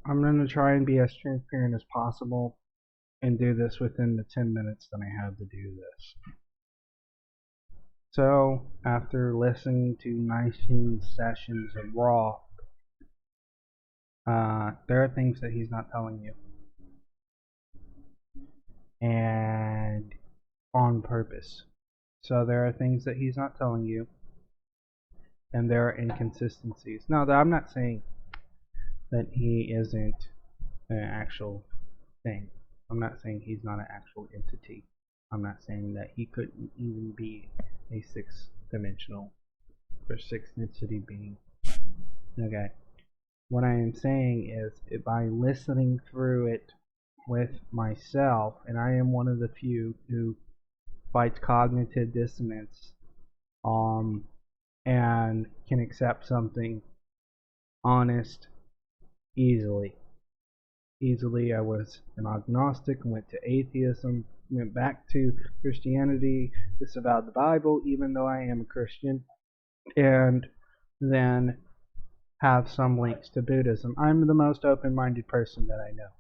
I'm going to try and be as transparent as possible and do this within the 10 minutes that I have to do this. So, after listening to 19 sessions of Raw, there are things that he's not telling you. And on purpose. So there are things that he's not telling you, and there are inconsistencies. Now, I'm not saying that he isn't an actual thing. I'm not saying he's not an actual entity. I'm not saying that he couldn't even be a six-dimensional or six-density being. Okay. What I am saying is, by listening through it with myself, and I am one of the few who fights cognitive dissonance, and can accept something honest easily. I was an agnostic, went to atheism, went back to Christianity, disavowed the Bible, even though I am a Christian, and then have some links to Buddhism. I'm the most open-minded person that I know.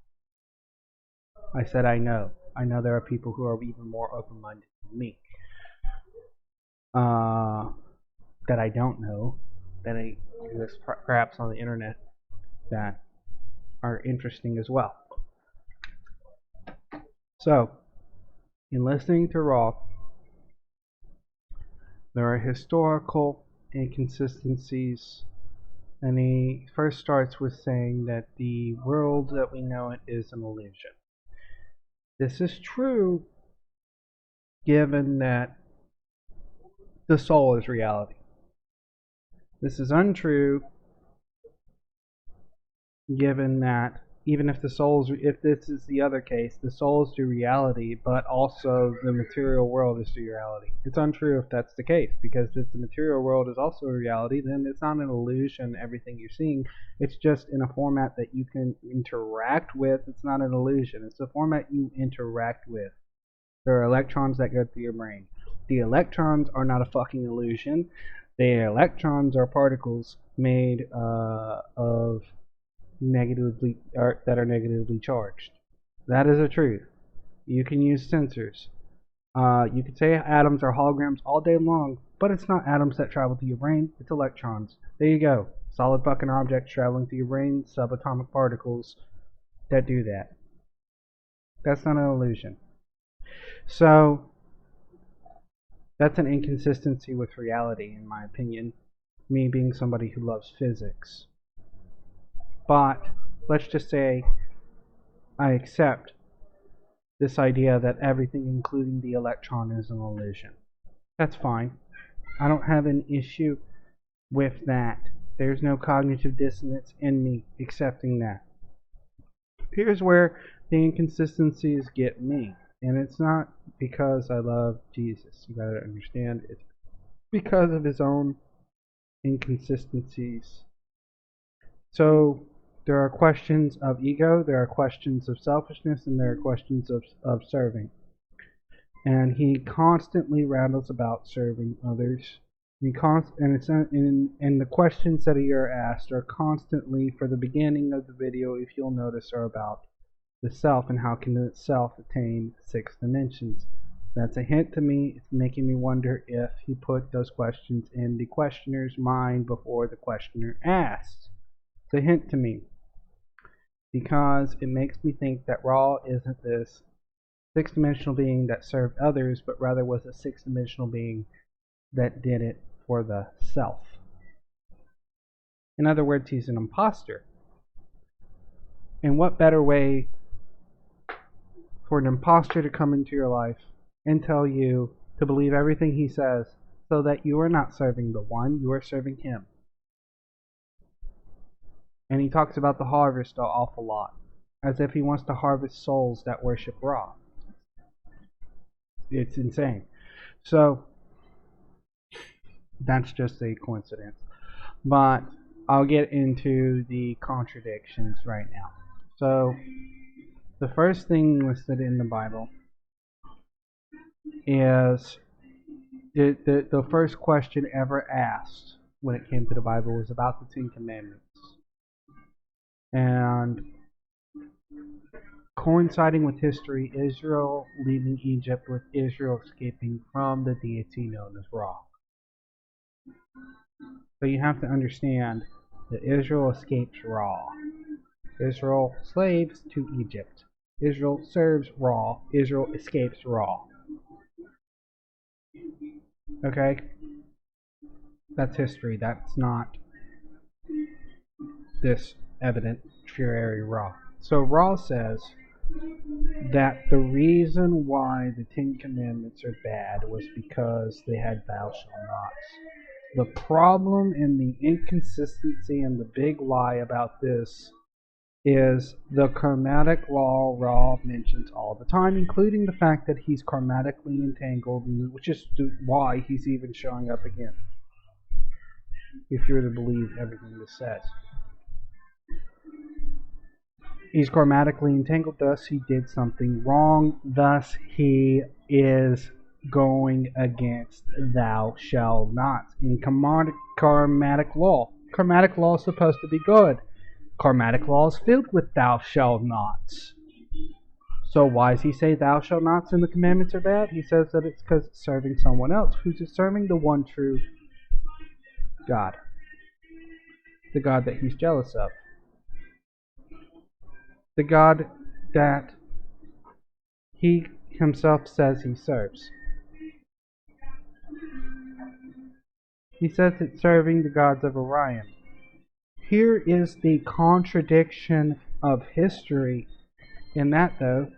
I said I know. I know there are people who are even more open-minded than me. That I don't know, that I exist perhaps on the internet, that are interesting as well. So, in listening to Raw, there are historical inconsistencies, and he first starts with saying that the world that we know it is an illusion. This is true given that the soul is reality. This is untrue given that even if if this is the other case, the soul is the reality, but also the material world is the reality. It's untrue if that's the case, because if the material world is also a reality, then it's not an illusion, everything you're seeing. It's just in a format that you can interact with. It's not an illusion. It's a format you interact with. There are electrons that go through your brain. The electrons are not a fucking illusion. The electrons are particles made of that are negatively charged. That is a truth. You can use sensors. You could say atoms are holograms all day long, but it's not atoms that travel to your brain. It's electrons. There you go. Solid fucking objects traveling to your brain, subatomic particles that do that. That's not an illusion. So, that's an inconsistency with reality, in my opinion. Me being somebody who loves physics. But let's just say I accept this idea that everything, including the electron, is an illusion. That's fine. I don't have an issue with that. There's no cognitive dissonance in me accepting that. Here's where the inconsistencies get me. And it's not because I love Jesus. You gotta understand, it's because of his own inconsistencies. So, there are questions of ego, there are questions of selfishness, and there are questions of serving. And he constantly rattles about serving others. And the questions that are asked are constantly, for the beginning of the video, if you'll notice, are about the self and how can the self attain 6 dimensions. That's a hint to me. It's making me wonder if he put those questions in the questioner's mind before the questioner asked. It's a hint to me, because it makes me think that Ra isn't this 6-dimensional being that served others, but rather was a 6-dimensional being that did it for the self. In other words, he's an imposter. And what better way for an imposter to come into your life and tell you to believe everything he says, so that you are not serving the one, you are serving him. And he talks about the harvest an awful lot, as if he wants to harvest souls that worship Ra. It's insane. So, that's just a coincidence. But I'll get into the contradictions right now. So, the first thing listed in the Bible is the first question ever asked when it came to the Bible was about the 10 Commandments. And coinciding with history, Israel leaving Egypt with Israel escaping from the deity known as Ra. So you have to understand that Israel escapes Ra. Israel slaves to Egypt. Israel serves Ra. Israel escapes Ra. Okay? That's history. That's not this evident fury Ra. So Ra says that the reason why the Ten Commandments are bad was because they had thou shalt nots. The problem and the inconsistency and the big lie about this is the karmatic law Ra mentions all the time, including the fact that he's karmatically entangled, which is why he's even showing up again, if you're to believe everything this says. He's karmatically entangled, thus he did something wrong, thus he is going against thou shalt not in karmatic law. Karmatic law is supposed to be good. Karmatic law is filled with thou shalt nots. So why does he say thou shalt nots and the commandments are bad? He says that it's because it's serving someone else. Who's it serving? The one true God. The God that he's jealous of. The God that he himself says he serves. He says it's serving the gods of Orion. Here is the contradiction of history. In that, though,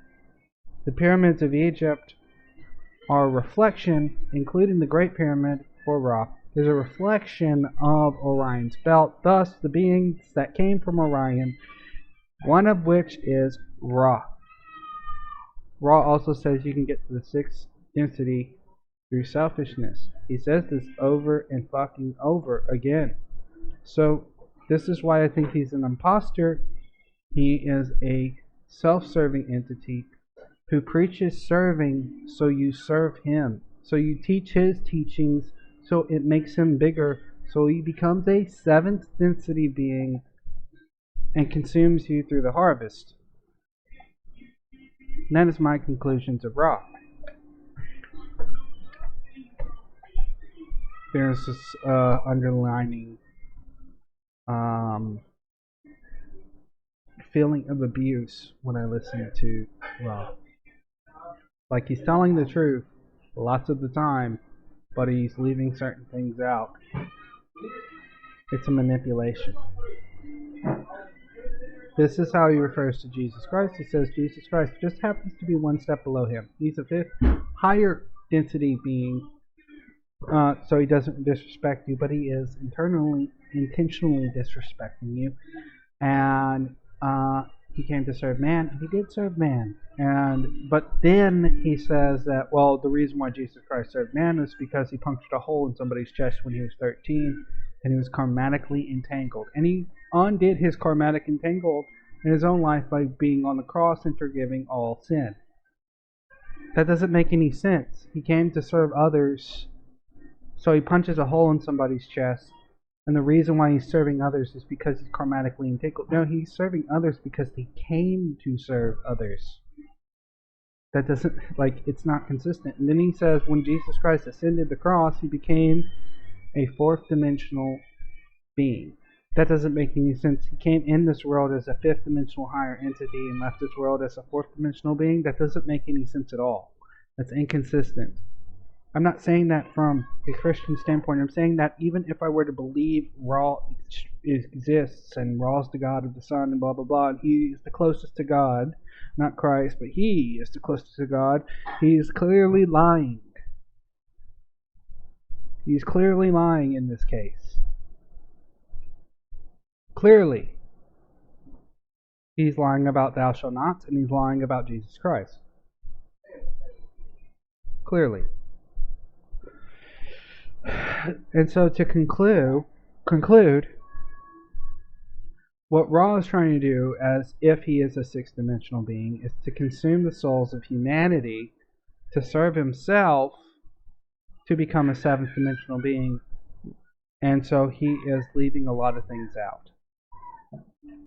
the pyramids of Egypt are a reflection, including the Great Pyramid for Ra, is a reflection of Orion's belt. Thus, the beings that came from Orion, one of which is Ra. Ra also says you can get to the sixth density through selfishness. He says this over and fucking over again. So, this is why I think he's an imposter. He is a self-serving entity who preaches serving so you serve him. So you teach his teachings so it makes him bigger. So he becomes a seventh density being and consumes you through the harvest. And that is my conclusions of Ra. There's this underlining feeling of abuse when I listen to Ra. Like he's telling the truth lots of the time, but he's leaving certain things out. It's a manipulation. This is how he refers to Jesus Christ. He says Jesus Christ just happens to be one step below him. He's a fifth higher density being, so he doesn't disrespect you, but he is intentionally disrespecting you. And he came to serve man, and he did serve man. But then he says that, well, the reason why Jesus Christ served man is because he punctured a hole in somebody's chest when he was 13, and he was karmatically entangled. And he undid his karmatic entangled in his own life by being on the cross and forgiving all sin. That doesn't make any sense. He came to serve others, so he punches a hole in somebody's chest. And the reason why he's serving others is because he's karmatically entangled. No, he's serving others because they came to serve others. That doesn't, it's not consistent. And then he says when Jesus Christ ascended the cross, he became a fourth dimensional being. That doesn't make any sense. He came in this world as a fifth dimensional higher entity and left this world as a fourth dimensional being. That doesn't make any sense at all. That's inconsistent. I'm not saying that from a Christian standpoint. I'm saying that even if I were to believe Ra exists and Ra's the God of the Son and blah blah blah, and he is the closest to God, not Christ, but he is the closest to God, he is clearly lying. He's clearly lying in this case. Clearly. He's lying about thou shalt not, and he's lying about Jesus Christ. Clearly. And so to conclude, what Ra is trying to do, as if he is a sixth dimensional being, is to consume the souls of humanity to serve himself to become a seventh dimensional being. And so he is leaving a lot of things out.